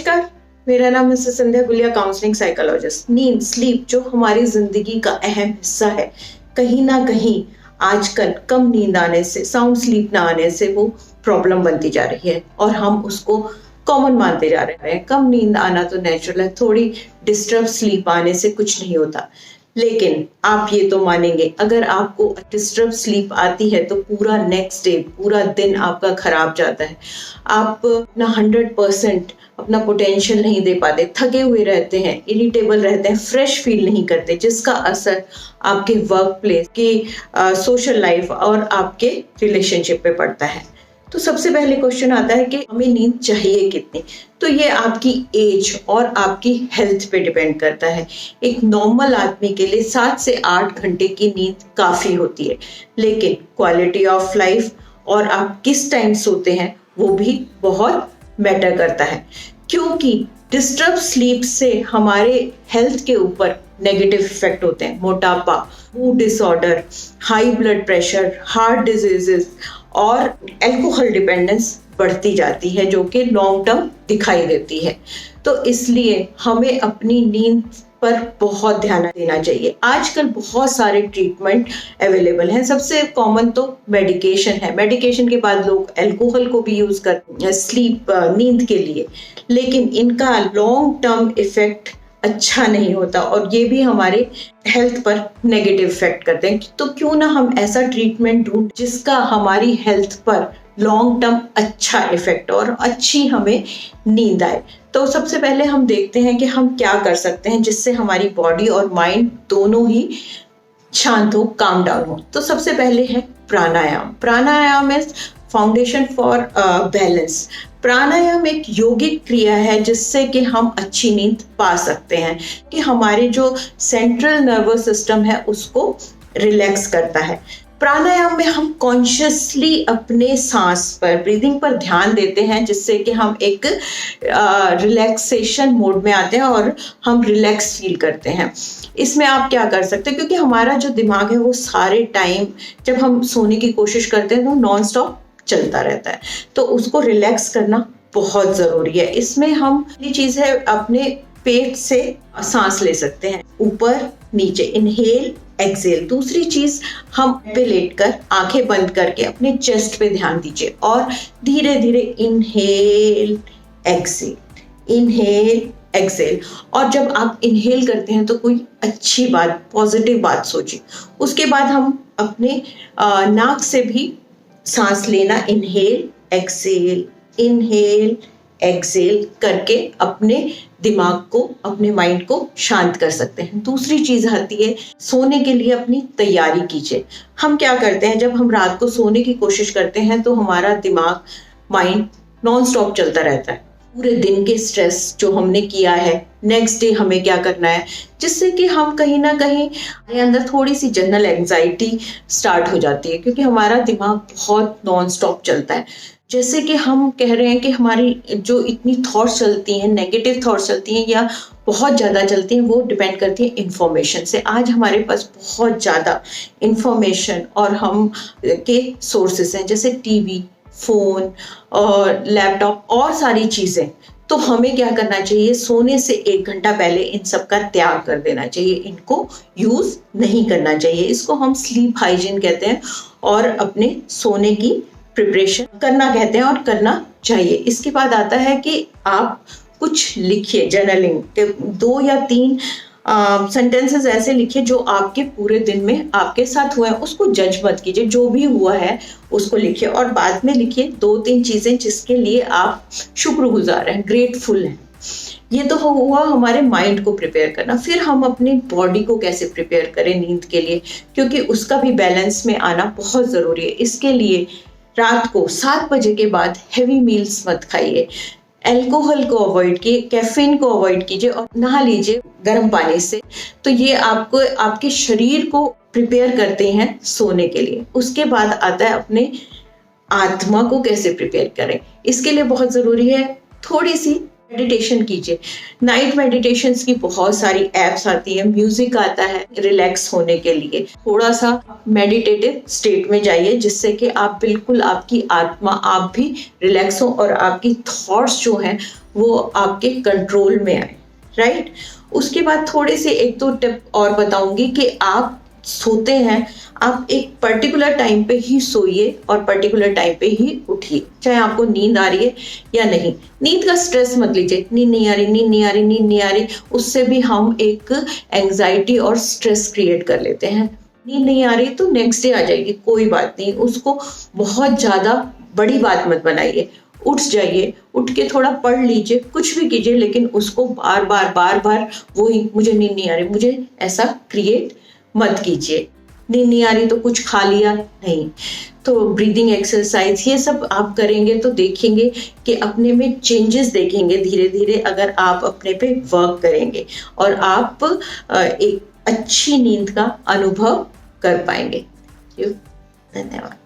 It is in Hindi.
नमस्कार, मेरा नाम मिसेस संध्या गुलिया, काउंसलिंग साइकोलॉजिस्ट। नींद, स्लीप जो हमारी जिंदगी का अहम हिस्सा है, कहीं ना कहीं आजकल कम नींद आने से, साउंड स्लीप ना आने से वो प्रॉब्लम बनती जा रही है और हम उसको कॉमन मानते जा रहे हैं। कम नींद आना तो नेचुरल है, थोड़ी डिस्टर्ब स्लीप आने से कुछ नहीं होता। लेकिन आप ये तो मानेंगे, अगर आपको डिस्टर्ब स्लीप आती है तो पूरा नेक्स्ट डे, पूरा दिन आपका खराब जाता है। आप अपना 100% अपना पोटेंशियल नहीं दे पाते, थके हुए रहते हैं, इरिटेबल रहते हैं, फ्रेश फील नहीं करते, जिसका असर आपके वर्क प्लेस की सोशल लाइफ और आपके रिलेशनशिप पे पड़ता है। तो सबसे पहले क्वेश्चन आता है कि हमें नींद चाहिए कितनी। तो ये आपकी एज और आपकी हेल्थ पे डिपेंड करता है। एक नॉर्मल आदमी के लिए 7 से 8 घंटे की नींद काफ़ी होती है, लेकिन क्वालिटी ऑफ लाइफ और आप किस टाइम सोते हैं वो भी बहुत मैटर करता है, क्योंकि डिस्टर्ब स्लीप से हमारे हेल्थ के ऊपर नेगेटिव इफेक्ट होते हैं। मोटापा, mood disorder, high blood pressure, heart diseases और अल्कोहल डिपेंडेंस बढ़ती जाती है, जो कि लॉन्ग टर्म दिखाई देती है। तो इसलिए हमें अपनी नींद पर बहुत ध्यान देना चाहिए। आजकल बहुत सारे ट्रीटमेंट अवेलेबल हैं। सबसे कॉमन तो मेडिकेशन है। मेडिकेशन के बाद लोग अल्कोहल को भी यूज करते हैं स्लीप, नींद के लिए, लेकिन इनका लॉन्ग टर्म इफेक्ट अच्छा नहीं होता और ये भी हमारे हेल्थ पर नेगेटिव इफेक्ट करते हैं। तो क्यों ना हम ऐसा ट्रीटमेंट ढूंढ जिसका हमारी हेल्थ पर लॉन्ग टर्म अच्छा इफेक्ट और अच्छी हमें नींद आए। तो सबसे पहले हम देखते हैं कि हम क्या कर सकते हैं जिससे हमारी बॉडी और माइंड दोनों ही शांत हो, काम डाउन हो। तो सबसे पहले है प्राणायाम। प्राणायाम इज फाउंडेशन फॉर बैलेंस। प्राणायाम एक योगिक क्रिया है जिससे कि हम अच्छी नींद पा सकते हैं, कि हमारे जो सेंट्रल नर्वस सिस्टम है उसको रिलैक्स करता है। प्राणायाम में हम कॉन्शियसली अपने सांस पर, ब्रीदिंग पर ध्यान देते हैं, जिससे कि हम एक रिलैक्सेशन मोड में आते हैं और हम रिलैक्स फील करते हैं। इसमें आप क्या कर सकते हैं, क्योंकि हमारा जो दिमाग है वो सारे टाइम जब हम सोने की कोशिश करते हैं तो नॉन स्टॉप चलता रहता है, तो उसको रिलैक्स करना बहुत ज़रूरी है। इसमें हम ये चीज़ है, अपने पेट से सांस ले सकते हैं, ऊपर नीचे, इनहेल एक्सेल। दूसरी चीज, हम पे लेटकर आंखें बंद करके अपने चेस्ट पे ध्यान दीजिए और धीरे धीरे इनहेल एक्सेल, इनहेल एक्सेल। और जब आप इनहेल करते हैं तो कोई अच्छी बात, पॉजिटिव बात सोचिए। उसके बाद हम अपने नाक से भी सांस लेना, इनहेल एक्सेल, इनहेल एक्सेल करके अपने दिमाग को, अपने माइंड को शांत कर सकते हैं। दूसरी चीज आती है, सोने के लिए अपनी तैयारी कीजिए। हम क्या करते हैं, जब हम रात को सोने की कोशिश करते हैं तो हमारा दिमाग, माइंड नॉन स्टॉप चलता रहता है। पूरे दिन के स्ट्रेस जो हमने किया है, नेक्स्ट डे हमें क्या करना है, जिससे कि हम कहीं ना कहीं हमारे अंदर थोड़ी सी जनरल एंजाइटी स्टार्ट हो जाती है, क्योंकि हमारा दिमाग बहुत नॉन स्टॉप चलता है। जैसे कि हम कह रहे हैं कि हमारी जो इतनी थॉट्स चलती हैं, नेगेटिव थॉट्स चलती हैं या बहुत ज़्यादा चलती हैं, वो डिपेंड करती है इंफॉर्मेशन से। आज हमारे पास बहुत ज़्यादा इंफॉर्मेशन और हम के सोर्सेस हैं, जैसे टीवी, फोन और लैपटॉप और सारी चीज़ें। तो हमें क्या करना चाहिए, सोने से 1 घंटा पहले इन सब का त्याग कर देना चाहिए, इनको यूज़ नहीं करना चाहिए। इसको हम स्लीप हाइजीन कहते हैं और अपने सोने की प्रिपरेशन करना कहते हैं और करना चाहिए। इसके बाद आता है कि आप कुछ लिखिए, जर्नलिंग के 2 या 3 सेंटेंसेस ऐसे लिखिए जो आपके पूरे दिन में आपके साथ हुए हैं। उसको जज मत कीजिए, जो भी हुआ है उसको लिखिए और बाद में लिखिए 2-3 चीजें जिसके लिए आप शुक्रगुजार हैं, ग्रेटफुल हैं। ये तो हुआ हमारे माइंड को प्रिपेयर करना। फिर हम अपनी बॉडी को कैसे प्रिपेयर करें नींद के लिए, क्योंकि उसका भी बैलेंस में आना बहुत जरूरी है। इसके लिए रात को 7 बजे के बाद हैवी मील्स मत खाइए, अल्कोहल को अवॉइड कीजिए, कैफीन को अवॉइड कीजिए और नहा लीजिए गर्म पानी से। तो ये आपको, आपके शरीर को प्रिपेयर करते हैं सोने के लिए। उसके बाद आता है अपने आत्मा को कैसे प्रिपेयर करें। इसके लिए बहुत ज़रूरी है थोड़ी सी मेडिटेशन कीजिए। नाइट मेडिटेशंस की बहुत सारी एप्स आती है, म्यूजिक आता है रिलैक्स होने के लिए। थोड़ा सा मेडिटेटिव स्टेट में जाइए जिससे कि आप बिल्कुल, आपकी आत्मा, आप भी रिलैक्स हो और आपकी थॉट्स जो हैं वो आपके कंट्रोल में आए, राइट। उसके बाद थोड़े से एक दो टिप और बताऊंगी कि आप सोते हैं, आप एक पर्टिकुलर टाइम पे ही सोइए और पर्टिकुलर टाइम पे ही उठिए, चाहे आपको नींद आ रही है या नहीं। नींद का स्ट्रेस मत लीजिए, नींद नहीं आ रही, नींद नहीं आ रही, नींद नहीं आ रही, उससे भी हम एक एंजाइटी और स्ट्रेस क्रिएट कर लेते हैं। नींद नहीं आ रही तो नेक्स्ट डे आ जाएगी, कोई बात नहीं, उसको बहुत ज्यादा बड़ी बात मत बनाइए। उठ जाइए, उठ के थोड़ा पढ़ लीजिए, कुछ भी कीजिए, लेकिन उसको बार बार बार बार वही मुझे नींद नहीं आ रही, मुझे ऐसा क्रिएट मत कीजिए। नींद नहीं आ रही तो कुछ खा लिया नहीं। तो ब्रीदिंग एक्सरसाइज ये सब आप करेंगे तो देखेंगे कि अपने में चेंजेस देखेंगे धीरे धीरे, अगर आप अपने पे वर्क करेंगे और आप एक अच्छी नींद का अनुभव कर पाएंगे। धन्यवाद।